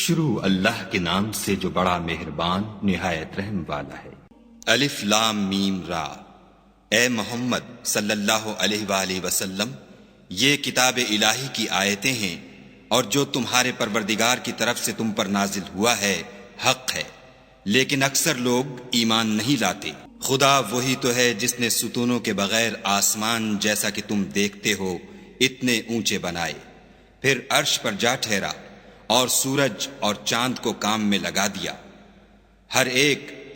شروع اللہ کے نام سے جو بڑا مہربان نہایت رحم والا ہے۔ الف لام میم را۔ اے محمد صلی اللہ علیہ وآلہ وسلم، یہ کتاب الہی کی آیتیں ہیں اور جو تمہارے پروردگار کی طرف سے تم پر نازل ہوا ہے حق ہے، لیکن اکثر لوگ ایمان نہیں لاتے۔ خدا وہی تو ہے جس نے ستونوں کے بغیر آسمان جیسا کہ تم دیکھتے ہو اتنے اونچے بنائے، پھر عرش پر جا ٹھہرا اور سورج اور چاند کو کام میں لگا دیا، ہر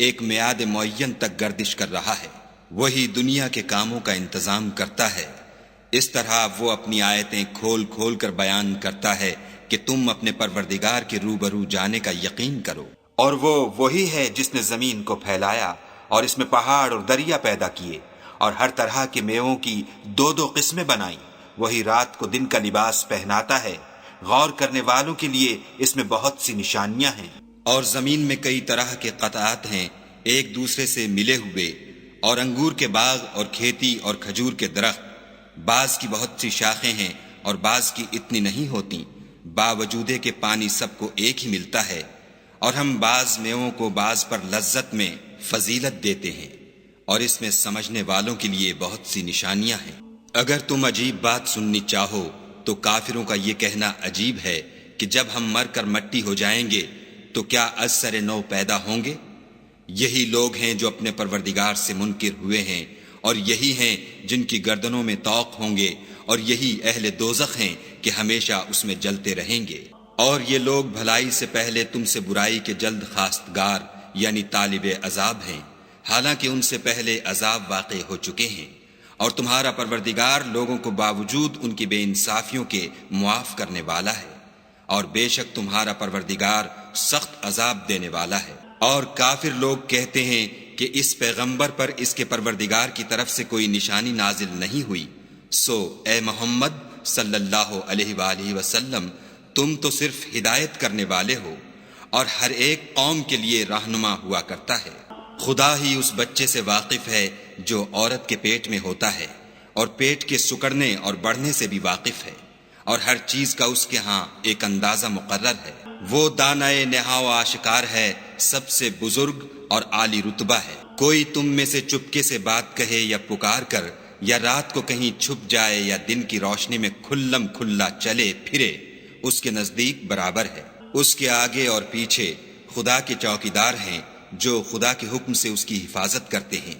ایک میعاد معین تک گردش کر رہا ہے۔ وہی دنیا کے کاموں کا انتظام کرتا ہے، اس طرح وہ اپنی آیتیں کھول کھول کر بیان کرتا ہے کہ تم اپنے پروردگار کے روبرو جانے کا یقین کرو۔ اور وہ وہی ہے جس نے زمین کو پھیلایا اور اس میں پہاڑ اور دریا پیدا کیے اور ہر طرح کے میووں کی دو دو قسمیں بنائیں۔ وہی رات کو دن کا لباس پہناتا ہے، غور کرنے والوں کے لیے اس میں بہت سی نشانیاں ہیں۔ اور زمین میں کئی طرح کے قطعات ہیں ایک دوسرے سے ملے ہوئے، اور انگور کے باغ اور کھیتی اور کھجور کے درخت، بعض کی بہت سی شاخیں ہیں اور بعض کی اتنی نہیں ہوتی، باوجود کہ پانی سب کو ایک ہی ملتا ہے۔ اور ہم بعض میووں کو بعض پر لذت میں فضیلت دیتے ہیں، اور اس میں سمجھنے والوں کے لیے بہت سی نشانیاں ہیں۔ اگر تم عجیب بات سننی چاہو تو کافروں کا یہ کہنا عجیب ہے کہ جب ہم مر کر مٹی ہو جائیں گے تو کیا از سر نو پیدا ہوں گے؟ یہی لوگ ہیں جو اپنے پروردگار سے منکر ہوئے ہیں، اور یہی ہیں جن کی گردنوں میں طوق ہوں گے، اور یہی اہل دوزخ ہیں کہ ہمیشہ اس میں جلتے رہیں گے۔ اور یہ لوگ بھلائی سے پہلے تم سے برائی کے جلد خواستگار یعنی طالب عذاب ہیں، حالانکہ ان سے پہلے عذاب واقع ہو چکے ہیں۔ اور تمہارا پروردگار لوگوں کو باوجود ان کی بے انصافیوں کے معاف کرنے والا ہے، اور بے شک تمہارا پروردگار سخت عذاب دینے والا ہے۔ اور کافر لوگ کہتے ہیں کہ اس پیغمبر پر اس کے پروردگار کی طرف سے کوئی نشانی نازل نہیں ہوئی، سو اے محمد صلی اللہ علیہ وآلہ وسلم، تم تو صرف ہدایت کرنے والے ہو، اور ہر ایک قوم کے لیے رہنما ہوا کرتا ہے۔ خدا ہی اس بچے سے واقف ہے جو عورت کے پیٹ میں ہوتا ہے، اور پیٹ کے سکڑنے اور بڑھنے سے بھی واقف ہے، اور ہر چیز کا اس کے ہاں ایک اندازہ مقرر ہے۔ وہ دانائے نہا و آشکار ہے، سب سے بزرگ اور عالی رتبہ ہے۔ کوئی تم میں سے چپکے سے بات کہے یا پکار کر، یا رات کو کہیں چھپ جائے یا دن کی روشنی میں کھلم کھلا چلے پھرے، اس کے نزدیک برابر ہے۔ اس کے آگے اور پیچھے خدا کے چوکیدار ہیں جو خدا کے حکم سے اس کی حفاظت کرتے ہیں۔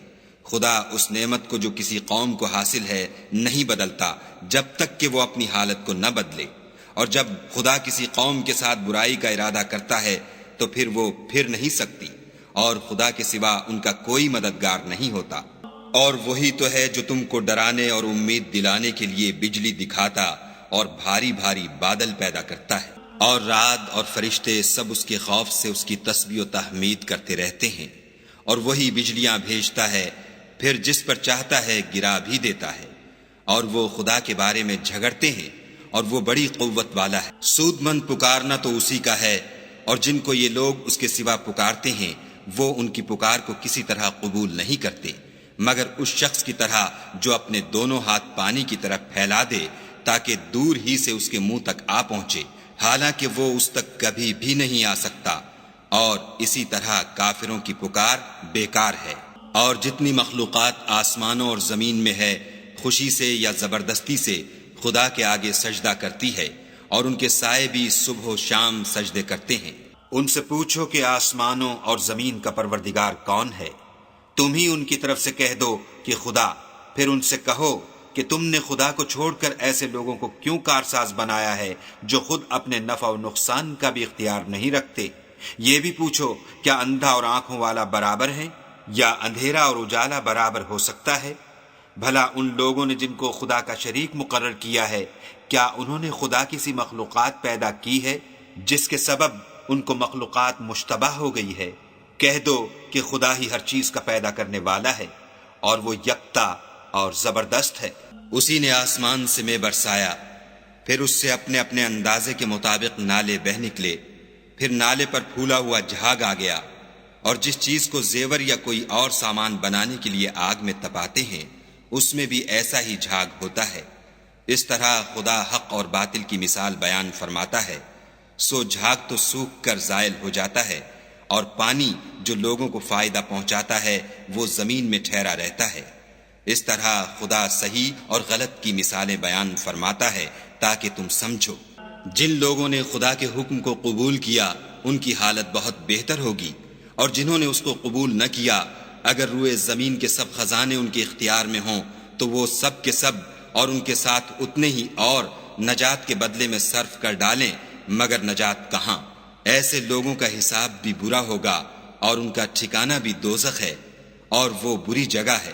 خدا اس نعمت کو جو کسی قوم کو حاصل ہے نہیں بدلتا جب تک کہ وہ اپنی حالت کو نہ بدلے، اور جب خدا کسی قوم کے ساتھ برائی کا ارادہ کرتا ہے تو پھر وہ پھر نہیں سکتی، اور خدا کے سوا ان کا کوئی مددگار نہیں ہوتا۔ اور وہی تو ہے جو تم کو ڈرانے اور امید دلانے کے لیے بجلی دکھاتا اور بھاری بھاری بادل پیدا کرتا ہے، اور رعد اور فرشتے سب اس کے خوف سے اس کی تسبیح و تحمید کرتے رہتے ہیں۔ اور وہی بجلیاں بھیجتا ہے، پھر جس پر چاہتا ہے گرا بھی دیتا ہے، اور وہ خدا کے بارے میں جھگڑتے ہیں، اور وہ بڑی قوت والا ہے۔ سود مند پکارنا تو اسی کا ہے، اور جن کو یہ لوگ اس کے سوا پکارتے ہیں وہ ان کی پکار کو کسی طرح قبول نہیں کرتے، مگر اس شخص کی طرح جو اپنے دونوں ہاتھ پانی کی طرف پھیلا دے تاکہ دور ہی سے اس کے منہ تک آ پہنچے، حالانکہ وہ اس تک کبھی بھی نہیں آ سکتا۔ اور اسی طرح کافروں کی پکار بیکار ہے۔ اور جتنی مخلوقات آسمانوں اور زمین میں ہے، خوشی سے یا زبردستی سے خدا کے آگے سجدہ کرتی ہے، اور ان کے سائے بھی صبح و شام سجدے کرتے ہیں۔ ان سے پوچھو کہ آسمانوں اور زمین کا پروردگار کون ہے؟ تم ہی ان کی طرف سے کہہ دو کہ خدا۔ پھر ان سے کہو کہ تم نے خدا کو چھوڑ کر ایسے لوگوں کو کیوں کارساز بنایا ہے جو خود اپنے نفع و نقصان کا بھی اختیار نہیں رکھتے؟ یہ بھی پوچھو کیا اندھا اور آنکھوں والا برابر ہے، یا اندھیرا اور اجالا برابر ہو سکتا ہے؟ بھلا ان لوگوں نے جن کو خدا کا شریک مقرر کیا ہے، کیا انہوں نے خدا کی سی مخلوقات پیدا کی ہے جس کے سبب ان کو مخلوقات مشتبہ ہو گئی ہے؟ کہہ دو کہ خدا ہی ہر چیز کا پیدا کرنے والا ہے، اور وہ یکتا اور زبردست ہے۔ اسی نے آسمان سے میں برسایا، پھر اس سے اپنے اپنے اندازے کے مطابق نالے بہہ نکلے، پھر نالے پر پھولا ہوا جھاگ آ گیا، اور جس چیز کو زیور یا کوئی اور سامان بنانے کے لیے آگ میں تپاتے ہیں اس میں بھی ایسا ہی جھاگ ہوتا ہے۔ اس طرح خدا حق اور باطل کی مثال بیان فرماتا ہے۔ سو جھاگ تو سوکھ کر زائل ہو جاتا ہے، اور پانی جو لوگوں کو فائدہ پہنچاتا ہے وہ زمین میں ٹھہرا رہتا ہے۔ اس طرح خدا صحیح اور غلط کی مثالیں بیان فرماتا ہے تاکہ تم سمجھو۔ جن لوگوں نے خدا کے حکم کو قبول کیا ان کی حالت بہت بہتر ہوگی، اور جنہوں نے اس کو قبول نہ کیا، اگر روئے زمین کے سب خزانے ان کے اختیار میں ہوں تو وہ سب کے سب اور ان کے ساتھ اتنے ہی اور نجات کے بدلے میں صرف کر ڈالیں، مگر نجات کہاں؟ ایسے لوگوں کا حساب بھی برا ہوگا اور ان کا ٹھکانہ بھی دوزخ ہے، اور وہ بری جگہ ہے۔